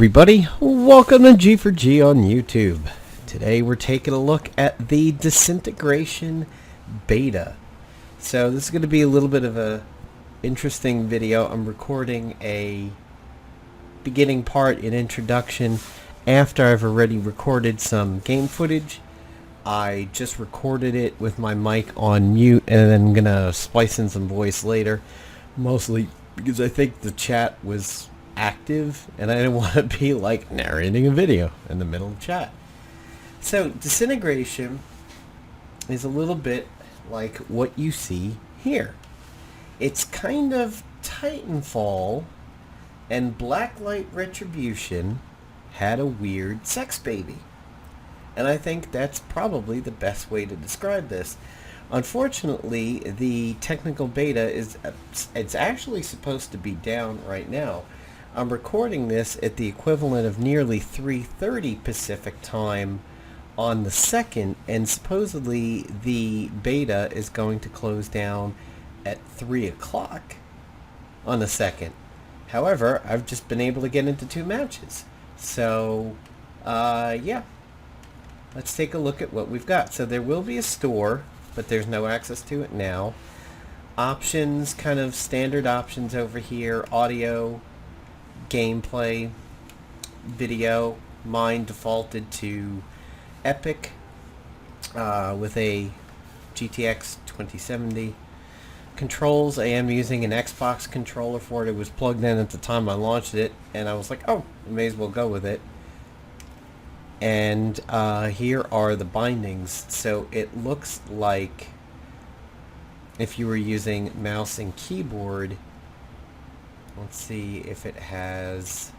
everybody, welcome to G4G on YouTube. Today we're taking a look at the Disintegration beta. So this is going to be a little bit of a interesting video. I'm recording a beginning part, an introduction, after I've already recorded some game footage. I just recorded it with my mic on mute, and then I'm going to splice in some voice later, mostly because I think the chat was active and I didn't want to be like narrating a video in the middle of chat. So Disintegration is a little bit like what you see here. It's kind of Titanfall and Blacklight Retribution had a weird sex baby. And I think that's probably the best way to describe this. Unfortunately, the technical beta it's actually supposed to be down right now. I'm recording this at the equivalent of nearly 3:30 Pacific time on the 2nd, and supposedly the beta is going to close down at 3 o'clock on the 2nd. However, I've just been able to get into 2 matches. So, yeah. Let's take a look at what we've got. So there will be a store, but there's no access to it now. Options, kind of standard options over here. Audio, gameplay, video. Mine defaulted to Epic with a GTX 2070. Controls, I am using an Xbox controller for it. It was plugged in at the time I launched it, and I was like, oh, I may as well go with it. And here are the bindings. So it looks like if you were using mouse and keyboard, let's see if it has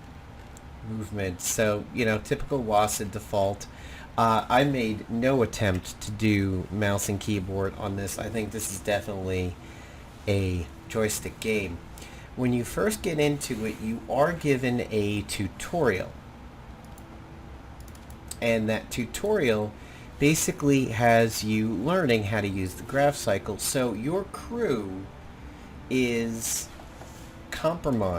movement. So, you know, typical WASD default. I made no attempt to do mouse and keyboard on this. I think this is definitely a joystick game. When you first get into it, you are given a tutorial. And that tutorial basically has you learning how to use the graph cycle. So your crew is composed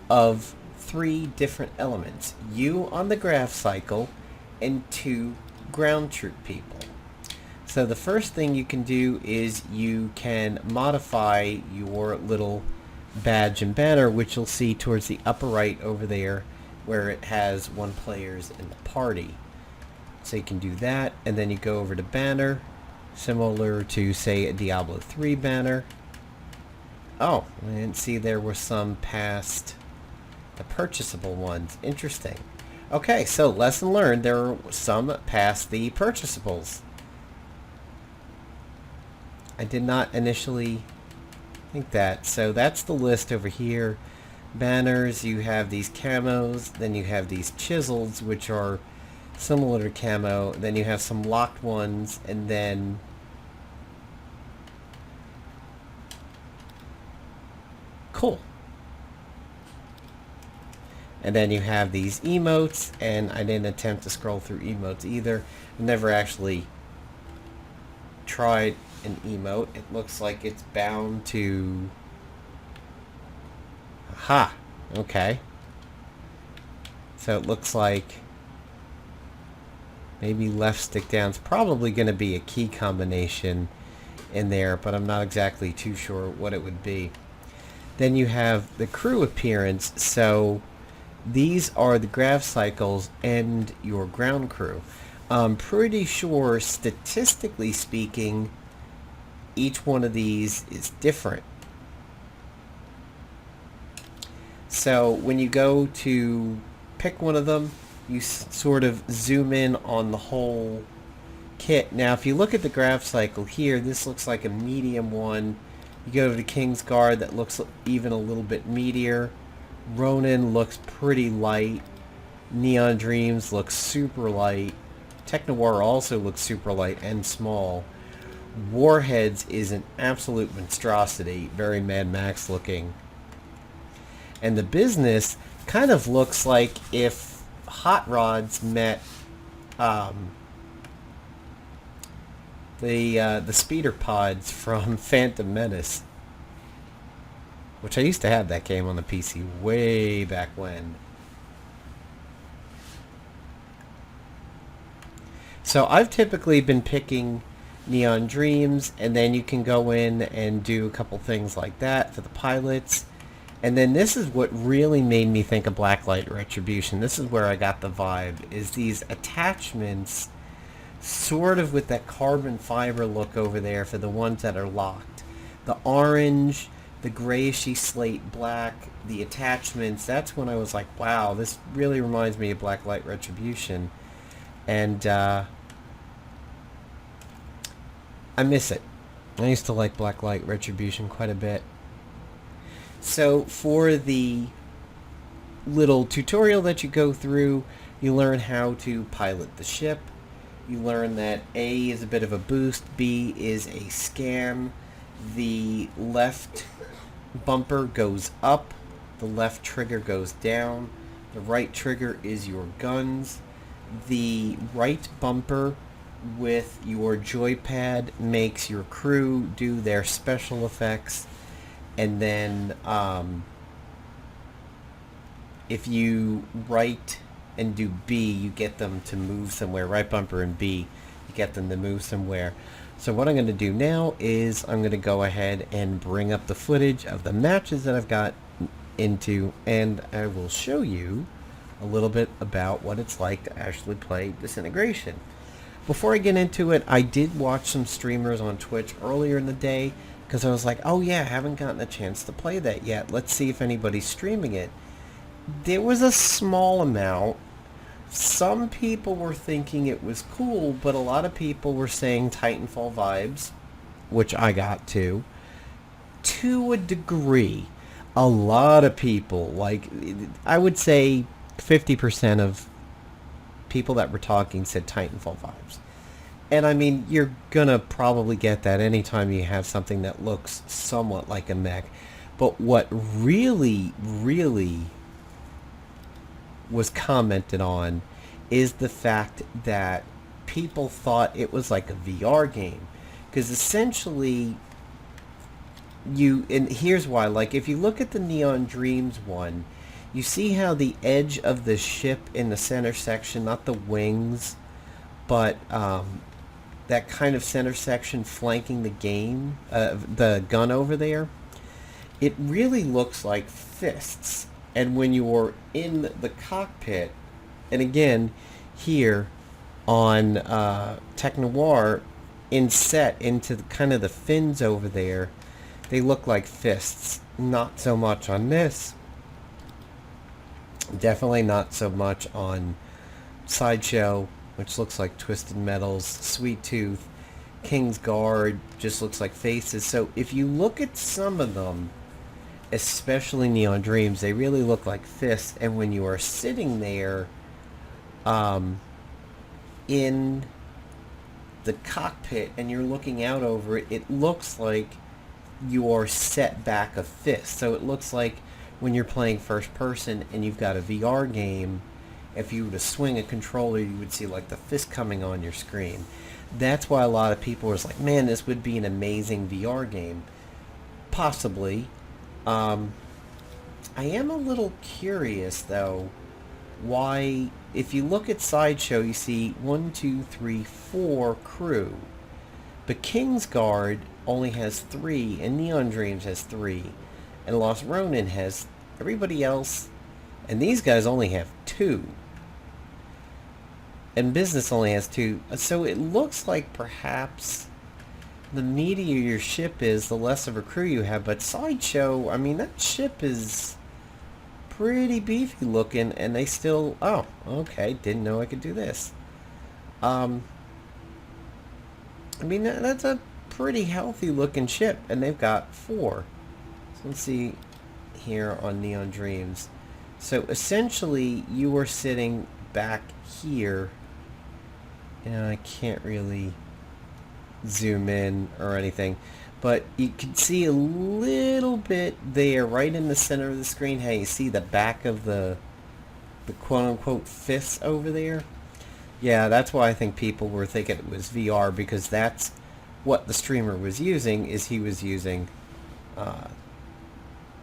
of 3 different elements. You on the graph cycle and 2 ground troop people. So the first thing you can do is you can modify your little badge and banner, which you'll see towards the upper right over there, where it has 1 players in the party. So you can do that, and then you go over to banner, similar to, say, a Diablo 3 banner. Oh, I didn't see there were some past the purchasable ones. Interesting. Okay, so lesson learned, there are some past the purchasables. I did not initially think that. So that's the list over here. Banners, you have these camos, then you have these chisels, which are similar to camo, then you have some locked ones, and then cool. And then you have these emotes, and I didn't attempt to scroll through emotes either. I never actually tried an emote. It looks like it's bound to... Aha! Okay. So it looks like maybe left stick down. It's probably going to be a key combination in there, but I'm not exactly too sure what it would be. Then you have the crew appearance. So these are the graph cycles and your ground crew. I'm pretty sure, statistically speaking, each one of these is different. So when you go to pick one of them, you sort of zoom in on the whole kit. Now if you look at the graph cycle here, this looks like a medium one. You go to the King's Guard, that looks even a little bit meatier. Ronin looks pretty light. Neon Dreams looks super light. Technowar also looks super light and small. Warheads is an absolute monstrosity, very Mad Max looking. And the business kind of looks like if Hot Rods met the speeder pods from Phantom Menace. which I used to have that game on the PC way back when. So I've typically been picking Neon Dreams, and then you can go in and do a couple things like that for the pilots. And then this is what really made me think of Blacklight Retribution. This is where I got the vibe, is these attachments sort of with that carbon fiber look over there for the ones that are locked. The orange, the grayishy slate black, the attachments, that's when I was like, wow, this really reminds me of Blacklight Retribution. And I miss it. I used to like Blacklight Retribution quite a bit. So for the little tutorial that you go through, you learn how to pilot the ship. You learn that A is a bit of a boost, B is a scam. The left bumper goes up, the left trigger goes down, the right trigger is your guns. The right bumper with your joypad makes your crew do their special effects, and then if you right and do B, you get them to move somewhere. Right bumper and B, you get them to move somewhere. So what I'm going to do now is I'm going to go ahead and bring up the footage of the matches that I've got into, and I will show you a little bit about what it's like to actually play Disintegration. Before I get into it, I did watch some streamers on Twitch earlier in the day, because I was like, oh yeah, I haven't gotten a chance to play that yet. Let's see if anybody's streaming it. There was a small amount. Some people were thinking it was cool, but a lot of people were saying Titanfall vibes, which I got to a degree. A lot of people, like, I would say 50% of people that were talking said Titanfall vibes. And I mean, you're gonna probably get that anytime you have something that looks somewhat like a mech. But what really, really was commented on is the fact that people thought it was like a VR game. Because essentially, and here's why, like if you look at the Neon Dreams one, you see how the edge of the ship in the center section, not the wings, but that kind of center section flanking the gun over there, it really looks like fists. And when you're in the cockpit, and again, here on Tech Noir, inset into kind of the fins over there, they look like fists. Not so much on this. Definitely not so much on Sideshow, which looks like Twisted Metals. Sweet Tooth, King's Guard just looks like faces. So if you look at some of them, especially Neon Dreams, they really look like fists. And when you are sitting there in the cockpit and you're looking out over it, it looks like you're set back a fist. So it looks like when you're playing first person and you've got a VR game, if you were to swing a controller, you would see like the fist coming on your screen. That's why a lot of people was like, man, this would be an amazing VR game. Possibly. I am a little curious though why, if you look at Sideshow, you see 1, 2, 3, 4 crew, but King's Guard only has 3, and Neon Dreams has 3, and Lost Ronin has everybody else, and these guys only have 2, and Business only has 2. So it looks like perhaps the meatier your ship is, the less of a crew you have. But Sideshow, I mean, that ship is pretty beefy looking, and they still, oh, okay, didn't know I could do this. I mean, that's a pretty healthy looking ship, and they've got 4. So let's see here on Neon Dreams. So essentially, you are sitting back here, and I can't really zoom in or anything, but you can see a little bit there, right in the center of the screen. Hey, you see the back of the quote-unquote fists over there? Yeah, that's why I think people were thinking it was VR, because that's what the streamer was using, is he was using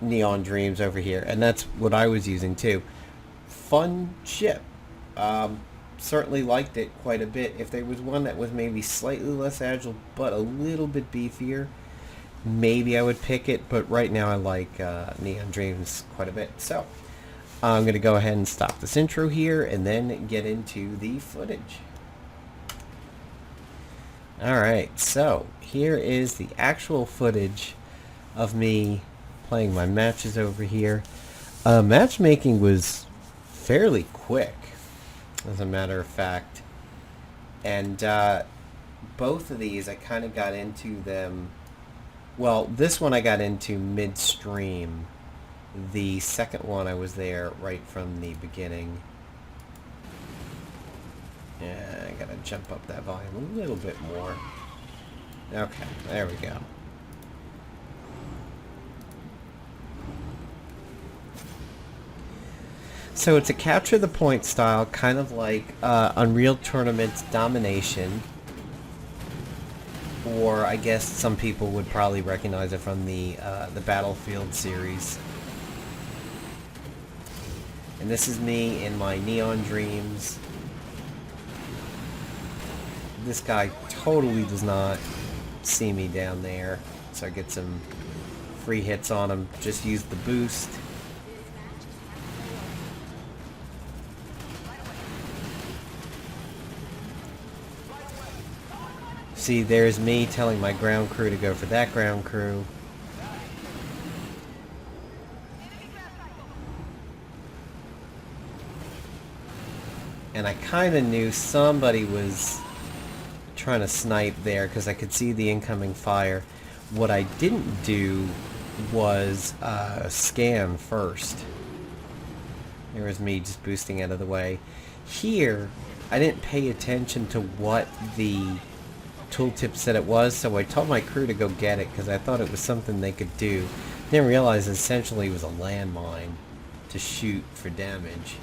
Neon Dreams over here, and that's what I was using too. Fun ship. Certainly liked it quite a bit. If there was one that was maybe slightly less agile but a little bit beefier, maybe I would pick it, but right now I like Neon Dreams quite a bit. So I'm going to go ahead and stop this intro here and then get into the footage. Alright, so here is the actual footage of me playing my matches over here. Matchmaking was fairly quick, as a matter of fact. And both of these, I kind of got into them. Well, this one I got into midstream. The second one I was there right from the beginning. Yeah, I gotta jump up that volume a little bit more. Okay, there we go. So it's a capture the point style, kind of like Unreal Tournament's Domination. Or I guess some people would probably recognize it from the Battlefield series. And this is me in my Neon Dreams. This guy totally does not see me down there, so I get some free hits on him. Just use the boost. See, there's me telling my ground crew to go for that ground crew. And I kind of knew somebody was trying to snipe there because I could see the incoming fire. What I didn't do was scan first. There was me just boosting out of the way. Here, I didn't pay attention to what the tooltip said it was, so I told my crew to go get it because I thought it was something they could do. Didn't realize essentially it was a landmine to shoot for damage.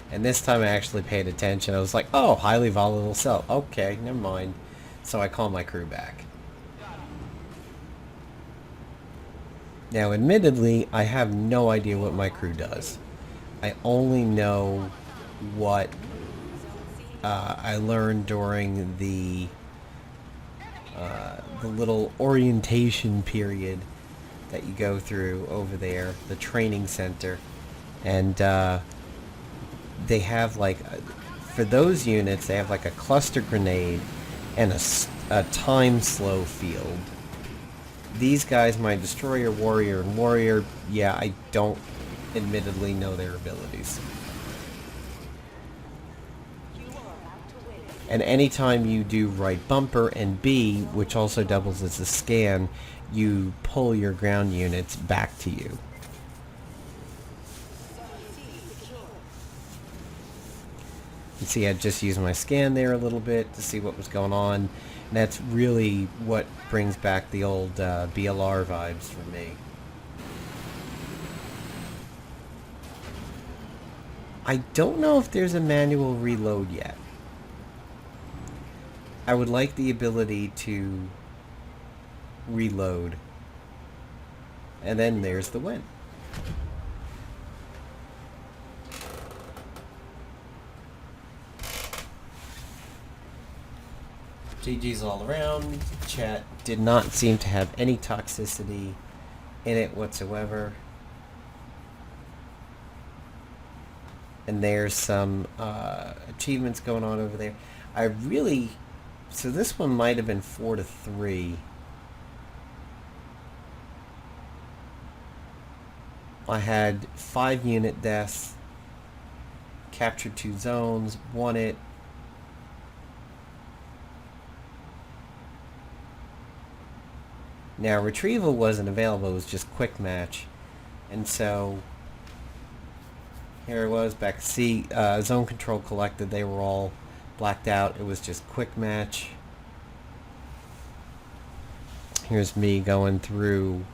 And this time I actually paid attention. I was like, oh, highly volatile cell. Okay, never mind. So I called my crew back. Now, admittedly, I have no idea what my crew does. I only know what I learned during the little orientation period that you go through over there, the training center. And they have like, for those units, they have like a cluster grenade and a time slow field. These guys, my destroyer, warrior, and warrior, yeah, I don't admittedly know their abilities. And anytime you do right bumper and B, which also doubles as a scan, you pull your ground units back to you. You see, I just used my scan there a little bit to see what was going on. And that's really what brings back the old BLR vibes for me. I don't know if there's a manual reload yet. I would like the ability to reload. And then there's the win. GG's all around. Chat did not seem to have any toxicity in it whatsoever. And there's some achievements going on over there. So this one might have been 4-3. I had 5 unit deaths, captured 2 zones, won it. Now, retrieval wasn't available, it was just quick match. And so, here it was, back to C, zone control collected, they were all blacked out, it was just quick match. Here's me going through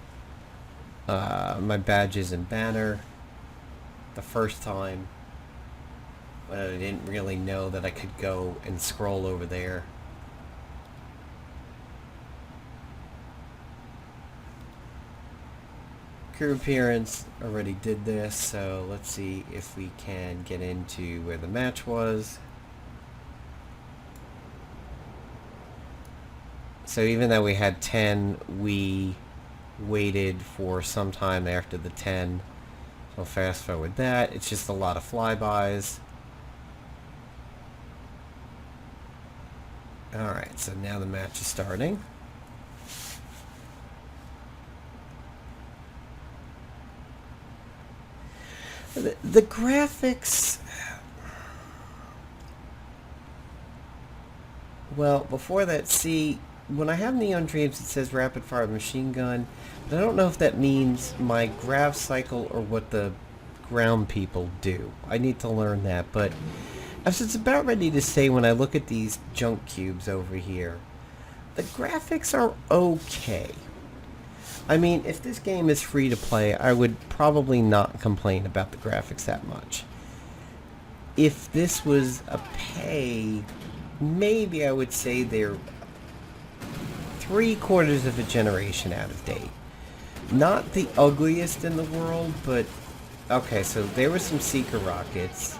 my badges and banner the first time. But I didn't really know that I could go and scroll over there. crew appearance. Already did this, so let's see if we can get into where the match was. So even though we had 10, we waited for some time after the 10. So fast forward that. It's just a lot of flybys. Alright, so now the match is starting. The graphics... Well, before that, see, when I have Neon Dreams it says rapid fire machine gun, but I don't know if that means my grav cycle or what the ground people do. I need to learn that, but I was about ready to say when I look at these junk cubes over here, the graphics are okay. I mean, if this game is free to play, I would probably not complain about the graphics that much. If this was a pay, maybe I would say they're 3/4 of a generation out of date. Not the ugliest in the world, but okay, so there were some Seeker rockets.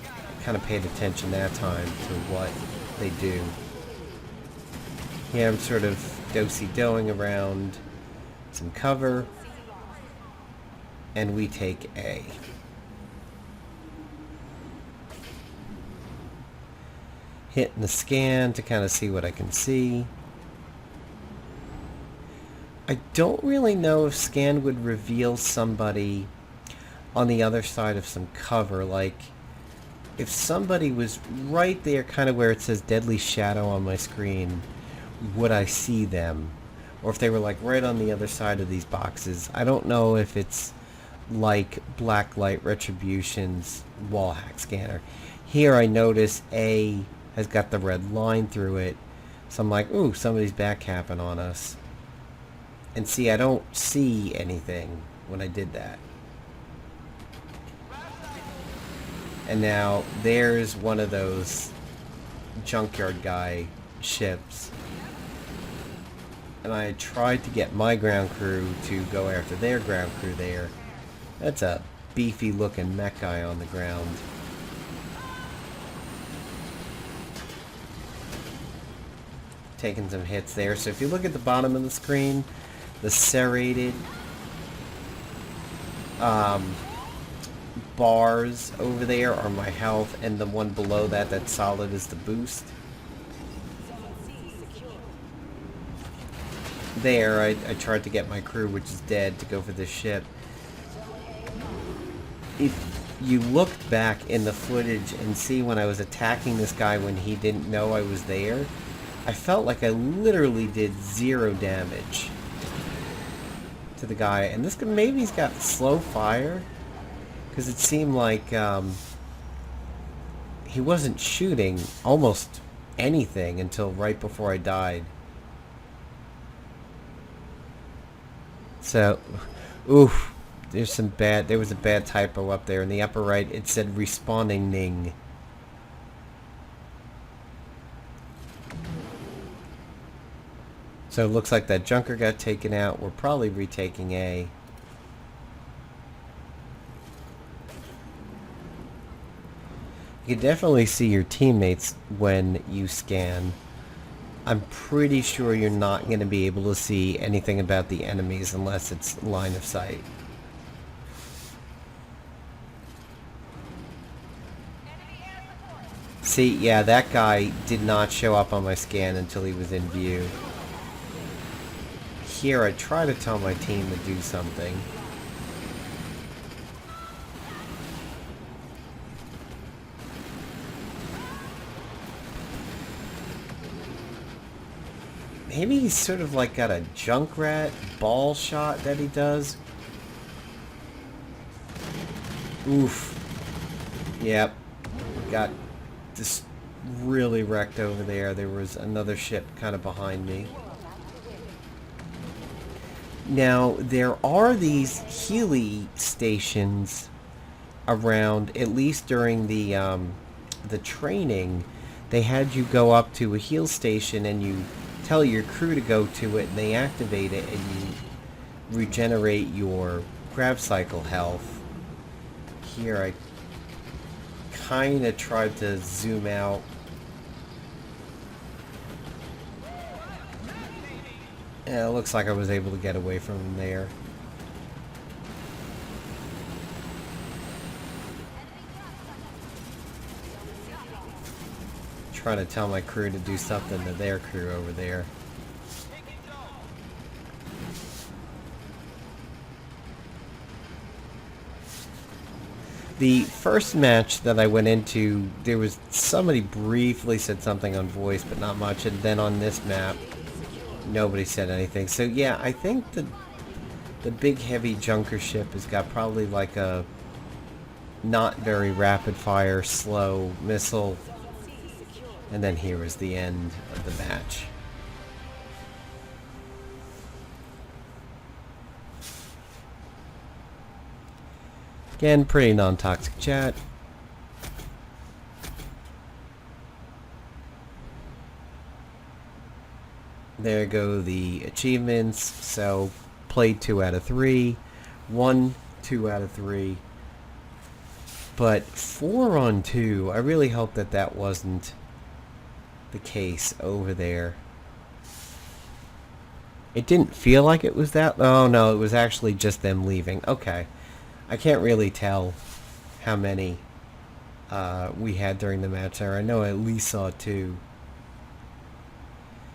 I kind of paid attention that time to what they do. Yeah, I'm sort of do-si-doing around some cover, and we take A. Hitting the scan to kind of see what I can see. I don't really know if scan would reveal somebody on the other side of some cover, like if somebody was right there kind of where it says deadly shadow on my screen, would I see them? Or if they were like right on the other side of these boxes. I don't know if it's like Blacklight Retribution's wall hack scanner. Here I notice A has got the red line through it. So I'm like, ooh, somebody's backcapping on us. And see, I don't see anything when I did that. And now there's one of those junkyard guy ships. And I tried to get my ground crew to go after their ground crew there. That's a beefy looking mech guy on the ground. Taking some hits there. So if you look at the bottom of the screen, the serrated bars over there are my health, and the one below that, that's solid, is the boost. There, I tried to get my crew, which is dead, to go for this ship. If you looked back in the footage and see when I was attacking this guy when he didn't know I was there, I felt like I literally did 0 damage to the guy. And this guy, maybe he's got slow fire, because it seemed like he wasn't shooting almost anything until right before I died. So, oof, there was a bad typo up there in the upper right. It said respawning Ning. So it looks like that junker got taken out. We're probably retaking A. You can definitely see your teammates when you scan. I'm pretty sure you're not going to be able to see anything about the enemies unless it's line of sight. See, yeah, that guy did not show up on my scan until he was in view. Here, I try to tell my team to do something. Maybe he's sort of like got a Junkrat ball shot that he does. Oof. Yep. Got just really wrecked over there. There was another ship kind of behind me. Now, there are these Healy stations around, at least during the training. They had you go up to a heal station and you tell your crew to go to it, and they activate it, and you regenerate your grab cycle health. Here I kind of tried to zoom out. And it looks like I was able to get away from him there. Trying to tell my crew to do something to their crew over there. The first match that I went into, there was somebody briefly said something on voice, but not much. And then on this map, nobody said anything. So yeah, I think the big heavy junker ship has got probably like a not very rapid fire, slow missile. And then here is the end of the match. Again, pretty non-toxic chat. There go the achievements. So, played 2 out of 3. Won 2 out of 3. But 4 on 2, I really hope that that wasn't the case over there. It didn't feel like it was that. Oh no, it was actually just them leaving. Okay. I can't really tell how many we had during the match there. I know I at least saw 2.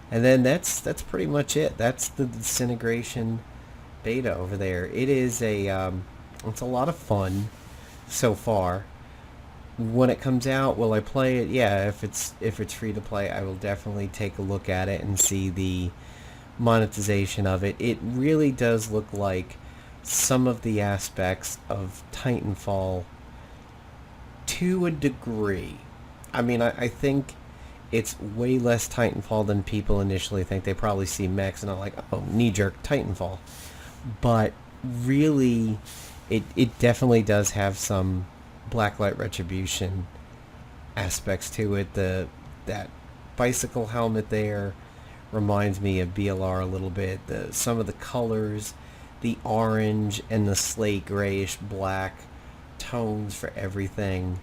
And then that's pretty much it. That's the Disintegration beta over there. It is it's a lot of fun so far. When it comes out, will I play it? Yeah, if it's free to play, I will definitely take a look at it and see the monetization of it. It really does look like some of the aspects of Titanfall to a degree. I mean, I think it's way less Titanfall than people initially think. They probably see mechs and are like, oh, knee-jerk Titanfall. But really, it definitely does have some Blacklight Retribution aspects to it. That bicycle helmet there reminds me of BLR a little bit. Some of the colors, the orange and the slate grayish black tones for everything,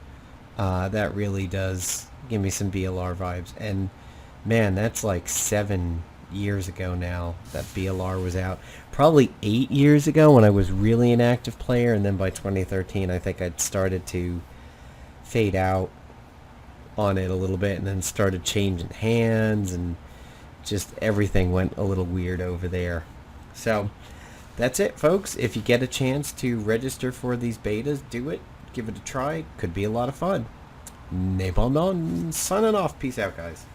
that really does give me some BLR vibes. And man, that's like 7 years ago now that BLR was out. Probably 8 years ago when I was really an active player, and then by 2013 I think I'd started to fade out on it a little bit, and then started changing hands, and just everything went a little weird over there. So that's it, folks. If you get a chance to register for these betas, do it. Give it a try. Could be a lot of fun. Napalm on, signing off. Peace out, guys.